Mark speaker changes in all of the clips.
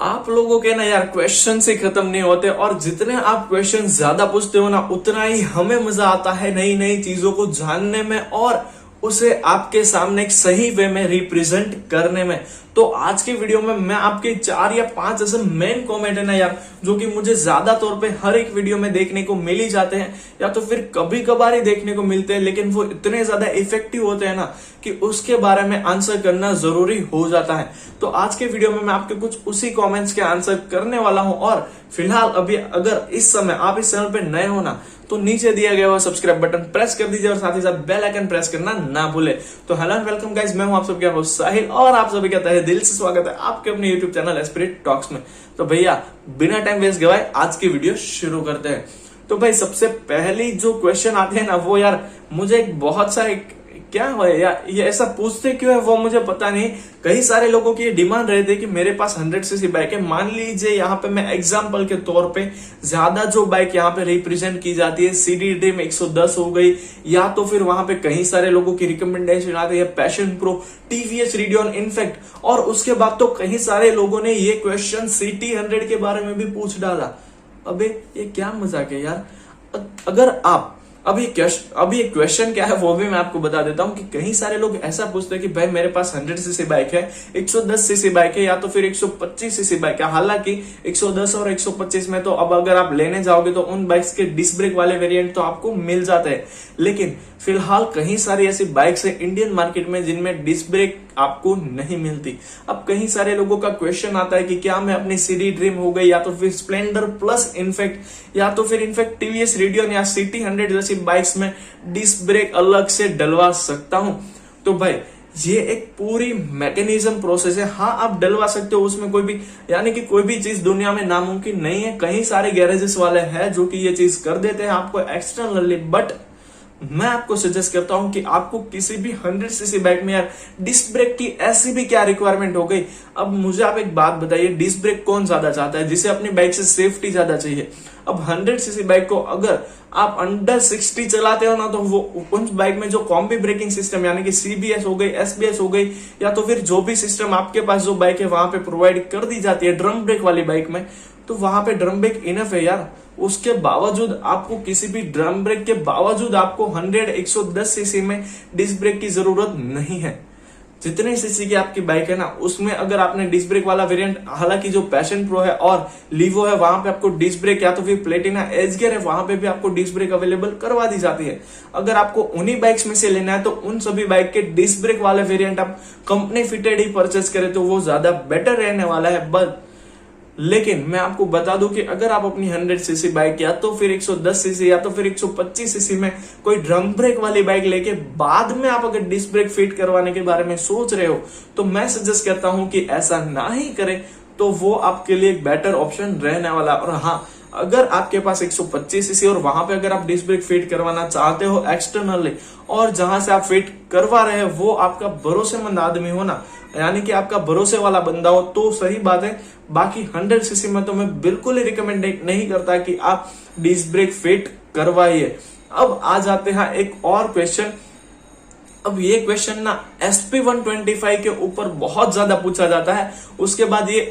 Speaker 1: आप लोगों के ना यार क्वेश्चन से खत्म नहीं होते, और जितने आप क्वेश्चन ज्यादा पूछते हो ना उतना ही हमें मजा आता है नई नई चीजों को जानने में और उसे आपके सामने एक सही वे में रिप्रेजेंट करने में। तो आज के वीडियो में मैं आपके 4 या 5 ऐसे मेन कमेंट है ना यार, जो कि मुझे ज्यादा तौर पे हर एक वीडियो में देखने को मिल ही जाते हैं या तो फिर कभी कभार ही देखने को मिलते हैं, लेकिन वो इतने ज्यादा इफेक्टिव होते हैं ना कि उसके बारे में आंसर करना जरूरी हो जाता है। तो आज के वीडियो में मैं आपके कुछ उसी कमेंट्स के आंसर करने वाला हूं। और फिलहाल अभी अगर इस समय आप इस चैनल पे नए हो ना तो नीचे दिया गया हुआ सब्सक्राइब बटन प्रेस कर दीजिए और साथ ही साथ बेल आइकन प्रेस करना ना भूले। तो हेलो एंड वेलकम गाइस, मैं हूं आप सबके होस्ट साहिल और आप सभी का तहे दिल से स्वागत है आपके अपने यूट्यूब चैनल एस्पिरिट टॉक्स में। तो भैया बिना टाइम वेस्ट गवाए आज की वीडियो शुरू करते हैं। तो भाई सबसे पहली जो क्वेश्चन आते हैं ना वो यार मुझे बहुत सा क्या है यार, ये ऐसा पूछते क्यों है वो मुझे पता नहीं। कई सारे लोगों की ये डिमांड रहती है कि मेरे पास 100 सीसी बाइक है। मान लीजिए यहाँ पे मैं एग्जांपल के तौर पे ज्यादा जो बाइक यहाँ पे रिप्रेजेंट की जाती है सीडी ड्रीम 110 हो गई, या तो फिर वहां पे कई सारे लोगों की रिकमेंडेशन आती है passion pro, TVS radian in fact. और उसके बाद तो कई सारे लोगों ने ये क्वेश्चन सिटी 100 के बारे में भी पूछ डाला। अबे ये क्या मजाक है यार। अगर आप अभी एक क्वेश्चन क्या है वो भी मैं आपको बता देता हूं कि कई सारे लोग ऐसा पूछते हैं कि भाई मेरे पास 100 सीसी बाइक है, 110 सीसी बाइक है या तो फिर 125 सीसी बाइक है। हालांकि 110 और 125 में तो अब अगर आप लेने जाओगे तो उन बाइक्स के डिस्क ब्रेक वाले वेरिएंट तो आपको मिल जाते हैं, लेकिन फिलहाल कई सारी ऐसी बाइक्स है इंडियन मार्केट में जिनमें डिस्क ब्रेक आपको नहीं मिलती। अब कई सारे लोगों का क्वेश्चन आता है कि क्या मैं अपनी सीडी ड्रीम हो गई या तो फिर स्प्लेंडर प्लस इनफैक्ट या तो फिर इनफैक्ट टीवीएस रेडियन या सिटी 100 जैसी बाइक्स में डिस्क ब्रेक अलग से डलवा सकता हूं। तो भाई ये एक पूरी मैकेनिज्म प्रोसेस है। हाँ आप डलवा सकते हो, उसमें कोई भी यानी कि कोई भी चीज दुनिया में नामुमकिन नहीं है। कई सारे गैरेजेस वाले हैं जो कि ये चीज कर देते हैं आपको एक्सटर्नली, बट मैं आपको सजेस्ट करता हूं कि आपको किसी भी 100 सीसी बाइक में यार डिस्क ब्रेक की ऐसी भी क्या रिक्वायरमेंट हो गई। अब मुझे आप एक बात बताइए, डिस्क ब्रेक कौन ज्यादा चाहता है, जिसे अपनी बाइक से सेफ्टी ज्यादा चाहिए। अब 100 सीसी बाइक को अगर आप अंडर 60 चलाते हो ना तो वो उन बाइक में जो कॉम्बी ब्रेकिंग सिस्टम यानी कि सीबीएस हो गई, एसबीएस हो गई, या तो फिर जो भी सिस्टम आपके पास जो बाइक है वहां पे प्रोवाइड कर दी जाती है ड्रम ब्रेक वाली बाइक में, तो वहां पे ड्रम ब्रेक इनफ है यार। उसके बावजूद आपको किसी भी ड्रम ब्रेक के बावजूद आपको 110 सीसी में डिस्क ब्रेक की जरूरत नहीं है। जितने सीसी की आपकी बाइक है ना उसमें अगर आपने डिस्क ब्रेक वाला वेरिएंट, हालांकि जो पैशन प्रो है और लीवो है वहां पे आपको डिस्क ब्रेक या तो फिर प्लेटिना एज गियर है वहां पे भी आपको डिस्क ब्रेक अवेलेबल करवा दी जाती है। अगर आपको उन्हीं बाइक्स में से लेना है तो उन सभी बाइक के डिस्क ब्रेक वाले वेरिएंट आप कंपनी फिटेड ही परचेस करें तो वो ज्यादा बेटर रहने वाला है। बट लेकिन मैं आपको बता दूं कि अगर आप अपनी 100 सीसी बाइक या तो फिर 110 सीसी या तो फिर 125 सीसी में कोई ड्रम ब्रेक वाली बाइक लेके बाद में आप अगर डिस्क ब्रेक फिट करवाने के बारे में सोच रहे हो तो मैं सजेस्ट करता हूं कि ऐसा ना ही करें, तो वो आपके लिए एक बेटर ऑप्शन रहने वाला। और हाँ, अगर आपके पास 125 सीसी और वहां पे अगर आप डिस्क ब्रेक फिट करवाना चाहते हो एक्सटर्नली और जहां से आप फिट करवा रहे हो वो आपका भरोसेमंद आदमी हो ना, यानी कि आपका भरोसे वाला बंदा हो तो सही बात है। बाकी 100 सीसी में तो मैं बिल्कुल ही रिकमेंड नहीं करता कि आप डिस्क ब्रेक फिट करवाइए। अब आ जाते हैं एक और क्वेश्चन। अब ये क्वेश्चन ना SP 125 के ऊपर बहुत ज्यादा पूछा जाता है, उसके बाद ये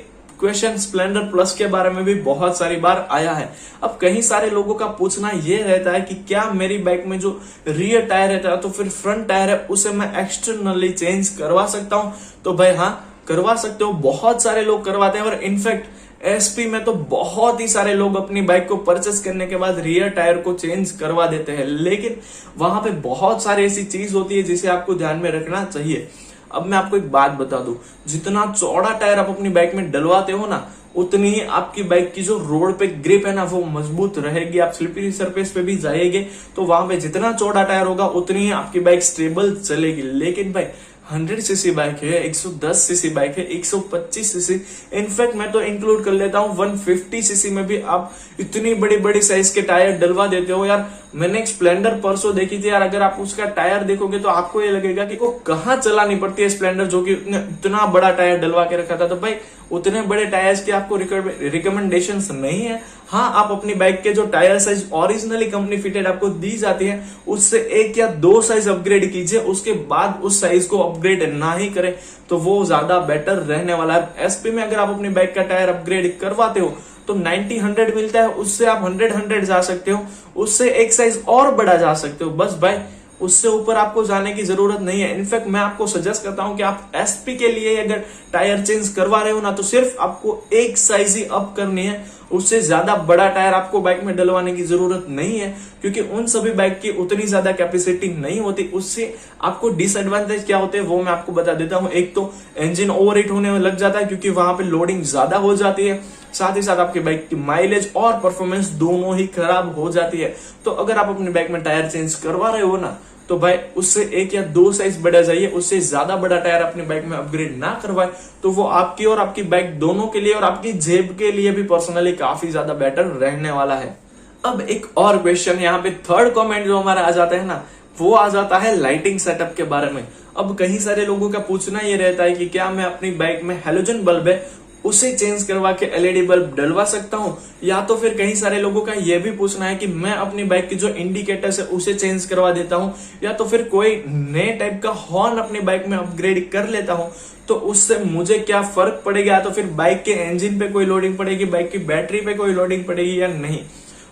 Speaker 1: क्वेश्चन स्प्लेंडर प्लस के बारे में भी बहुत सारी बार आया है। अब कई सारे लोगों का पूछना ये रहता है कि क्या मेरी बाइक में जो रियर टायर रहता है तो फिर फ्रंट टायर है उसे मैं एक्सटर्नली चेंज करवा सकता हूं। तो भाई हाँ करवा सकते हो, बहुत सारे लोग करवाते हैं और इनफैक्ट एसपी में तो बहुत ही सारे लोग अपनी बाइक को परचेस करने के बाद रियर टायर को चेंज करवा देते हैं, लेकिन वहां पे बहुत सारी ऐसी चीज होती है जिसे आपको ध्यान में रखना चाहिए। अब मैं आपको एक बात बता दूं, जितना चौड़ा टायर आप अपनी बाइक में डलवाते हो ना उतनी ही आपकी बाइक की जो रोड पे ग्रिप है ना वो मजबूत रहेगी। आप स्लिपरी सरफेस पे भी जाएंगे तो वहां पे जितना चौड़ा टायर होगा उतनी ही आपकी बाइक स्टेबल चलेगी। लेकिन भाई 100 सीसी बाइक है, 110 सीसी बाइक है, 125 सीसी, इनफैक्ट मैं तो इंक्लूड कर लेता हूँ 150 सीसी में भी आप इतनी बड़ी बड़ी साइज के टायर डलवा देते हो यार। मैंने एक स्प्लेंडर परसों देखी थी यार, अगर आप उसका टायर देखोगे तो आपको ये लगेगा कि वो कहाँ चलानी पड़ती है स्प्लेंडर, जो कि इतना बड़ा टायर डलवा के रखा था। तो भाई उतने बड़े टायर्स की आपको रिकमेंडेशन नहीं है। हाँ, आप अपनी बाइक के जो tyre size originally company fitted आपको दी जाती है उससे 1 या 2 साइज अपग्रेड कीजिए, उसके बाद उस साइज को अपग्रेड ना ही करें तो वो ज्यादा बेटर रहने वाला है। एसपी में अगर आप अपनी बाइक का टायर अपग्रेड करवाते हो तो 90-100 मिलता है, उससे आप 100-100 जा सकते हो, उससे 1 साइज और बड़ा जा सकते हो, बस भाई उससे ऊपर आपको जाने की जरूरत नहीं है। इनफैक्ट मैं आपको सजेस्ट करता हूं कि आप एसपी के लिए अगर टायर चेंज करवा रहे हो ना तो सिर्फ आपको 1 साइज ही अप करनी है, उससे ज्यादा बड़ा टायर आपको बाइक में डलवाने की जरूरत नहीं है, क्योंकि उन सभी बाइक की उतनी ज्यादा कैपेसिटी नहीं होती। उससे आपको डिसएडवांटेज क्या होते हैं वो मैं आपको बता देता हूं। एक तो इंजन ओवरहीट होने में लग जाता है क्योंकि वहां पे लोडिंग ज्यादा हो जाती है, साथ ही साथ आपकी बाइक की माइलेज और परफॉर्मेंस दोनों ही खराब हो जाती है। तो अगर आप अपनी बाइक में टायर चेंज करवा रहे हो ना तो भाई उससे 1 या 2 साइज बड़ा जाइए, उससे ज्यादा बड़ा टायर अपनी बाइक में अपग्रेड ना करवाए तो वो आपकी और आपकी बाइक दोनों के लिए और आपकी जेब के लिए भी पर्सनली काफी ज्यादा बेटर रहने वाला है। अब एक और क्वेश्चन यहाँ पे थर्ड कमेंट जो हमारा आ जाता है ना वो आ जाता है लाइटिंग सेटअप के बारे में। अब कई सारे लोगों का पूछना ये रहता है कि क्या मैं अपनी बाइक में हैलोजन बल्ब है उसे चेंज करवा के एलईडी बल्ब डलवा सकता हूं, या तो फिर कई सारे लोगों का यह भी पूछना है कि मैं अपनी बाइक की जो इंडिकेटर्स है उसे चेंज करवा देता हूं, या तो फिर कोई नए टाइप का हॉर्न अपनी बाइक में अपग्रेड कर लेता हूं तो उससे मुझे क्या फर्क पड़ेगा, या तो फिर बाइक के इंजन पे कोई लोडिंग पड़ेगी, बाइक की बैटरी पे कोई लोडिंग पड़ेगी या नहीं।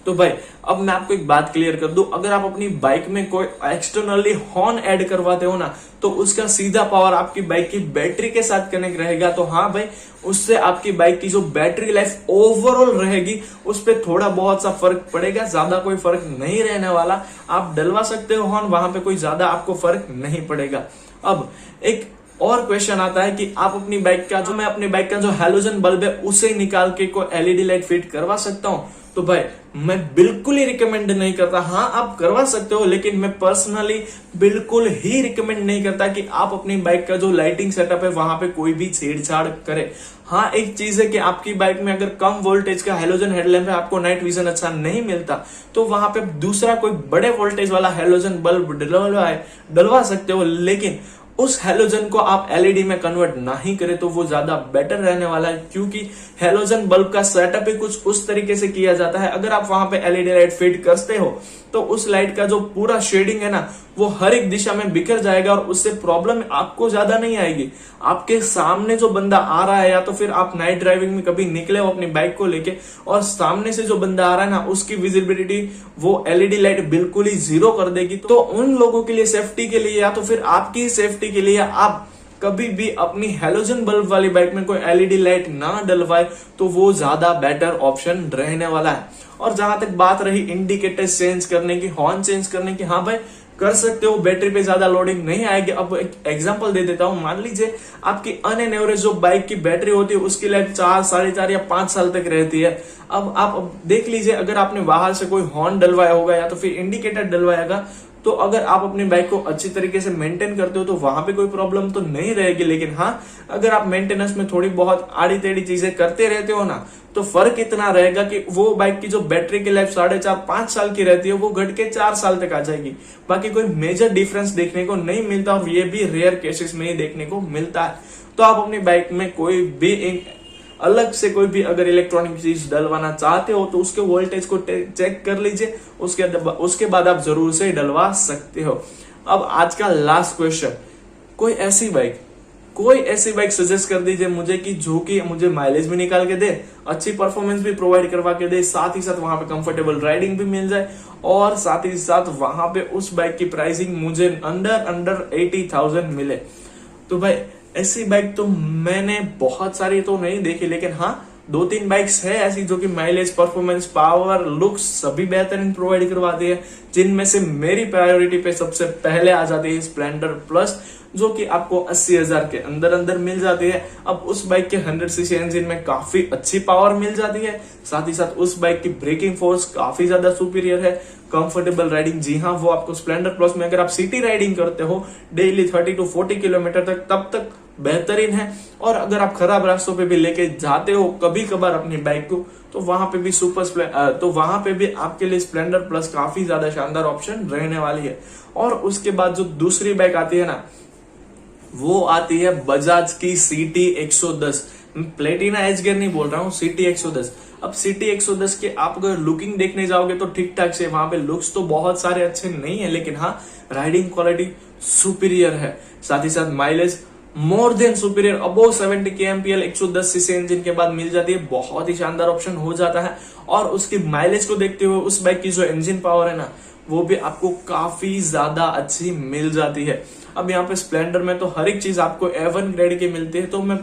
Speaker 1: तो भाई अब मैं आपको एक बात क्लियर कर दूं, अगर आप अपनी बाइक में कोई एक्सटर्नली हॉर्न ऐड करवाते हो ना तो उसका सीधा पावर आपकी बाइक की बैटरी के साथ कनेक्ट रहेगा। तो हाँ भाई उससे आपकी बाइक की जो बैटरी लाइफ ओवरऑल रहेगी उस पर थोड़ा बहुत सा फर्क पड़ेगा, ज्यादा कोई फर्क नहीं रहने वाला। आप डलवा सकते हो हॉर्न, वहां पे कोई ज्यादा आपको फर्क नहीं पड़ेगा। अब एक और क्वेश्चन आता है कि आप अपनी बाइक का जो मैं अपनी बाइक का जो हैलोजन बल्ब है उसे निकाल के कोई एलईडी लाइट फिट करवा सकता हूं, तो भाई मैं बिल्कुल ही रिकमेंड नहीं करता। हाँ आप करवा सकते हो लेकिन मैं पर्सनली बिल्कुल ही रिकमेंड नहीं करता कि आप अपनी बाइक का जो लाइटिंग सेटअप है वहां पे कोई भी छेड़छाड़ करे। हाँ एक चीज है कि आपकी बाइक में अगर कम वोल्टेज का हैलोजन हेडलैम्प है, आपको नाइट विजन अच्छा नहीं मिलता तो वहां पे दूसरा कोई बड़े वोल्टेज वाला हैलोजन बल्ब डलवा सकते हो, लेकिन उस हैलोजन को आप एलईडी में कन्वर्ट ना ही करें तो वो ज्यादा बेटर रहने वाला है, क्योंकि हैलोजन बल्ब का सेटअप ही कुछ उस तरीके से किया जाता है। अगर आप वहां पे एलईडी लाइट फिट करते हो तो उस लाइट का जो पूरा शेडिंग है ना वो हर एक दिशा में बिखर जाएगा और उससे प्रॉब्लम आपको ज्यादा नहीं आएगी। आपके सामने जो बंदा आ रहा है, या तो फिर आप नाइट ड्राइविंग में कभी निकले हो अपनी बाइक को लेके और सामने से जो बंदा आ रहा है ना उसकी विजिबिलिटी वो एलईडी लाइट बिल्कुल ही जीरो कर देगी। तो उन लोगों के लिए सेफ्टी के लिए या तो फिर आपकी सेफ्टी के लिए आप कभी भी अपनी हैलोजन बल्ब वाली बाइक में कोई एलईडी लाइट ना डलवाए तो वो ज्यादा बेटर ऑप्शन रहने वाला है। और जहां तक बात रही इंडिकेटर्स चेंज करने की, हॉर्न चेंज करने की, हाँ भाई कर सकते हो, बैटरी पे ज्यादा लोडिंग नहीं आएगी। अब एक एग्जांपल दे देता हूं, मान लीजिए आपकी ऑन एन एवरेज जो बाइक की बैटरी होती है उसकी लाइफ 4, 4.5 या 5 साल तक रहती है। अब आप देख लीजिए अगर आपने बाहर से कोई हॉर्न डलवाया होगा या तो फिर इंडिकेटर डलवाएगा तो अगर आप अपनी बाइक को अच्छी तरीके से मेंटेन करते हो तो वहां पे कोई प्रॉब्लम तो नहीं रहेगी। लेकिन हाँ अगर आप मेंटेनेंस में थोड़ी बहुत आड़ी टेढ़ी चीजें करते रहते हो ना तो फर्क इतना रहेगा कि वो बाइक की जो बैटरी की लाइफ 4.5-5 साल की रहती है वो घट के 4 साल तक आ जाएगी। बाकी कोई मेजर डिफरेंस देखने को नहीं मिलता और ये भी रेयर केसेस में ही देखने को मिलता है। तो आप अपनी बाइक में कोई भी अलग से कोई भी अगर इलेक्ट्रॉनिक चीज डलवाना चाहते हो तो उसके वोल्टेज को चेक कर लीजिए, उसके बाद आप जरूर से डलवा सकते हो। अब आज का लास्ट क्वेश्चन, कोई ऐसी बाइक सजेस्ट कर दीजिए मुझे कि जो कि मुझे माइलेज भी निकाल के दे, अच्छी परफॉर्मेंस भी प्रोवाइड करवा के दे, साथ ही साथ वहां पे कंफर्टेबल राइडिंग भी मिल जाए और साथ ही साथ वहां पे उस बाइक की प्राइसिंग मुझे अंडर 80,000 मिले। तो भाई ऐसी बाइक तो मैंने बहुत सारी तो नहीं देखी, लेकिन हाँ 2-3 बाइक्स है ऐसी जो कि माइलेज, परफॉर्मेंस, पावर, लुक्स सभी बेहतरीन प्रोवाइड करवाती है, जिनमें से मेरी प्रायोरिटी पे सबसे पहले आ जाती है स्प्लेंडर प्लस, जो कि आपको 80,000 के अंदर मिल जाती है। अब उस बाइक के 100cc इंजन में काफी अच्छी पावर मिल जाती है, साथ ही साथ उस बाइक की ब्रेकिंग फोर्स काफी ज्यादा सुपीरियर है, कंफर्टेबल राइडिंग, जी हाँ वो आपको स्प्लेंडर प्लस में अगर आप सिटी राइडिंग करते हो डेली 30 to 40 किलोमीटर तक तब तक बेहतरीन है। और अगर आप खराब रास्तों पे भी लेके जाते हो कभी कभार अपनी बाइक को तो वहां पे भी आपके लिए स्प्लेंडर प्लस काफी ज्यादा शानदार ऑप्शन रहने वाली है। और उसके बाद जो दूसरी बाइक आती है ना वो आती है बजाज की CT 110। मैं प्लेटिना एज गियर नहीं बोल रहा हूँ, सिटी 110। अब सिटी 110 के आप अगर लुकिंग देखने जाओगे तो ठीक ठाक से वहां पे लुक्स तो बहुत सारे अच्छे नहीं है, लेकिन हाँ राइडिंग क्वालिटी सुपीरियर है, साथ ही साथ mileage more than superior, above 70 kmpl 110 CC engine के बाद मिल जाती है, बहुत ही शानदार ऑप्शन हो जाता है। और उसकी माइलेज को देखते हुए उस बाइक की जो इंजन पावर है ना, वो भी आपको काफी ज्यादा अच्छी मिल जाती है। अब यहाँ पे स्प्लेंडर में तो हर एक चीज आपको A1 ग्रेड की मिलती है, तो मैं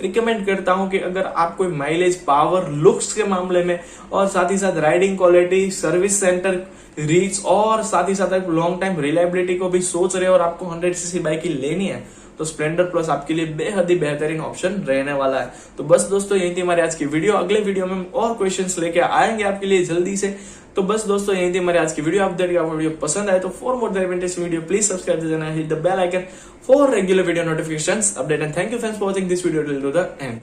Speaker 1: रिकमेंड करता हूं कि अगर आप कोई माइलेज, पावर, लुक्स के मामले में और साथ ही साथ riding quality, service centre reach और साथ ही साथ आप लॉन्ग टाइम रिलायबिलिटी को भी सोच रहे हो और आपको 100 सीसी बाइक ही लेनी है, तो स्प्लेंडर प्लस आपके लिए बेहद ही बेहतरीन ऑप्शन रहने वाला है। तो बस दोस्तों यही थी हमारी आज की वीडियो। अगले वीडियो में और क्वेश्चंस लेके आएंगे आपके लिए जल्दी से। तो बस दोस्तों यही थी हमारी आज की वीडियो। आप वीडियो पसंद आए तो for more interesting video please subscribe the channel, hit the bell icon for regular video notifications, update, and thank you friends for watching this video till to the and.